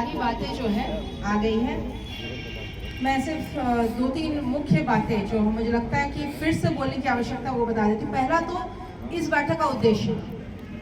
सारी बातें जो है आ गई हैं। मैं सिर्फ 2-3 मुख्य बातें जो मुझे लगता है कि फिर से बोलने की आवश्यकता वो बता देती हूँ। पहला तो इस बैठक का उद्देश्य,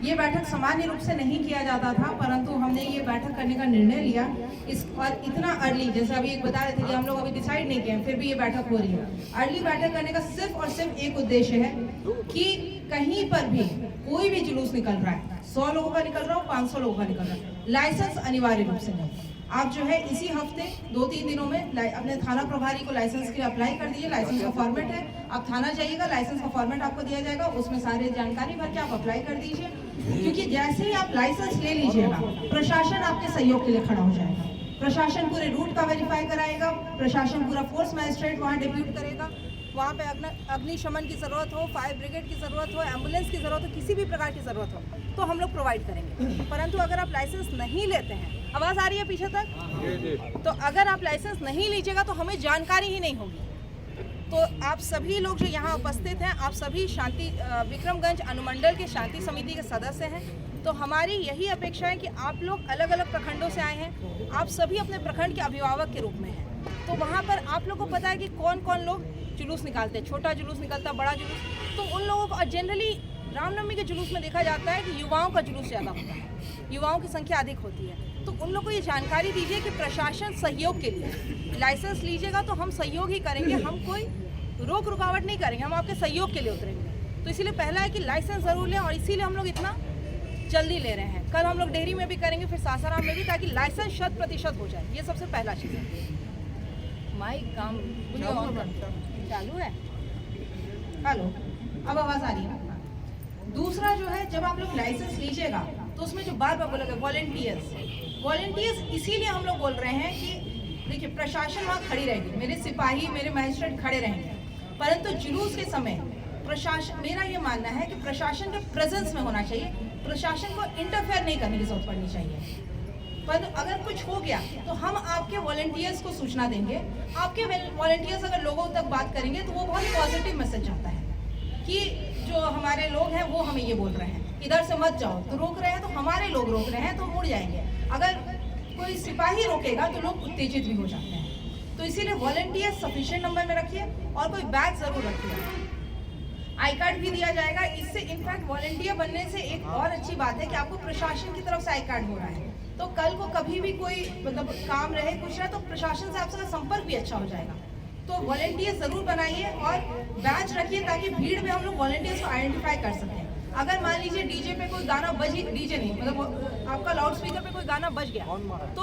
ये बैठक सामान्य रूप से नहीं किया जाता था, परंतु हमने ये बैठक करने का निर्णय लिया इस और इतना अर्ली, जैसे अभी एक बता रहे थे कि हम लोग अभी डिसाइड नहीं किए, फिर भी ये बैठक हो रही है। अर्ली बैठक करने का सिर्फ और सिर्फ एक उद्देश्य है कि कहीं पर भी कोई भी जुलूस निकल रहा है, 100 लोगों का निकल रहा हो, 500 लोगों का निकल रहा है, लाइसेंस अनिवार्य रूप से नहीं। आप जो है इसी हफ्ते 2-3 दिनों में अपने थाना प्रभारी को लाइसेंस के लिए अप्लाई कर दीजिए। लाइसेंस का फॉर्मेट है, आप थाना जाइएगा, लाइसेंस का फॉर्मेट आपको दिया जाएगा, उसमें सारे जानकारी भर के आप अप्लाई कर दीजिए। क्योंकि जैसे ही आप लाइसेंस ले लीजिएगा, प्रशासन आपके सहयोग के लिए खड़ा हो जाएगा। प्रशासन पूरे रूट का वेरीफाई कराएगा, प्रशासन पूरा फोर्स मैजिस्ट्रेट वहाँ डिप्यूट करेगा। वहाँ पे अग्निशमन की ज़रूरत हो, फायर ब्रिगेड की ज़रूरत हो, एम्बुलेंस की ज़रूरत हो, किसी भी प्रकार की ज़रूरत हो तो हम लोग प्रोवाइड करेंगे। परंतु अगर आप लाइसेंस नहीं लेते हैं, आवाज़ आ रही है पीछे तक, तो अगर आप लाइसेंस नहीं लीजिएगा तो हमें जानकारी ही नहीं होगी। तो आप सभी लोग जो यहाँ उपस्थित हैं, आप सभी विक्रमगंज अनुमंडल के शांति समिति के सदस्य हैं। तो हमारी यही अपेक्षा है कि आप लोग अलग अलग प्रखंडों से आए हैं, आप सभी अपने प्रखंड के अभिभावक के रूप में हैं। तो वहाँ पर आप लोग को पता है कि कौन कौन लोग जुलूस निकालते हैं, छोटा जुलूस निकलता है, बड़ा जुलूस। तो उन लोगों को जनरली रामनवमी के जुलूस में देखा जाता है कि युवाओं का जुलूस ज़्यादा होता है, युवाओं की संख्या अधिक होती है। तो उन लोगों को ये जानकारी दीजिए कि प्रशासन सहयोग के लिए लाइसेंस लीजिएगा तो हम सहयोग ही करेंगे, हम कोई रोक रुकावट नहीं करेंगे, हम आपके सहयोग के लिए उतरेंगे। तो इसीलिए पहला है कि लाइसेंस ज़रूर लें, और इसीलिए हम लोग इतना जल्दी ले रहे हैं। कल हम लोग डेहरी में भी करेंगे, फिर सासाराम में भी, ताकि लाइसेंस 100% हो जाए। ये सबसे पहला चीज़ है। माइक काम चालू है, हेलो, अब आवाज़ आ रही है। दूसरा जो है, जब आप लोग लाइसेंस लीजिएगा तो उसमें जो बार बार बोला गया वॉलंटियर्स, इसीलिए हम लोग बोल रहे हैं कि देखिए प्रशासन वहाँ खड़ी रहेगी, मेरे सिपाही, मेरे मजिस्ट्रेट खड़े रहेंगे, परंतु जुलूस के समय प्रशासन, मेरा ये मानना है कि प्रशासन के प्रेजेंस में होना चाहिए, प्रशासन को इंटरफेयर नहीं करने की जरूरत पड़नी चाहिए। पर अगर कुछ हो गया तो हम आपके वॉलंटियर्स को सूचना देंगे। आपके वॉलंटियर्स अगर लोगों तक बात करेंगे तो वो बहुत पॉजिटिव मैसेज आता है कि जो हमारे लोग हैं वो हमें ये बोल रहे हैं इधर से मत जाओ, तो रोक रहे हैं, तो हमारे लोग रोक रहे हैं तो मुड़ जाएंगे। अगर कोई सिपाही रोकेगा तो लोग उत्तेजित भी हो जाते हैं। तो इसीलिए वॉलंटियर्स सफिशिएंट नंबर में रखिए, और कोई बैग जरूर रखिए। आई कार्ड भी दिया जाएगा। इससे इनफैक्ट वॉलंटियर बनने से एक और अच्छी बात है कि आपको प्रशासन की तरफ से आई कार्ड हो रहा है, तो कल को कभी भी कोई मतलब काम रहे, कुछ रहे, तो प्रशासन से आपका संपर्क भी अच्छा हो जाएगा। तो वॉलंटियर जरूर बनाइए और बैच रखिए, ताकि भीड़ में हम लोग वॉलंटियर्स को आइडेंटिफाई कर सकें। अगर मान लीजिए डीजे पे कोई गाना बज, डीजे नहीं मतलब आपका लाउड स्पीकर पे कोई गाना बज गया तो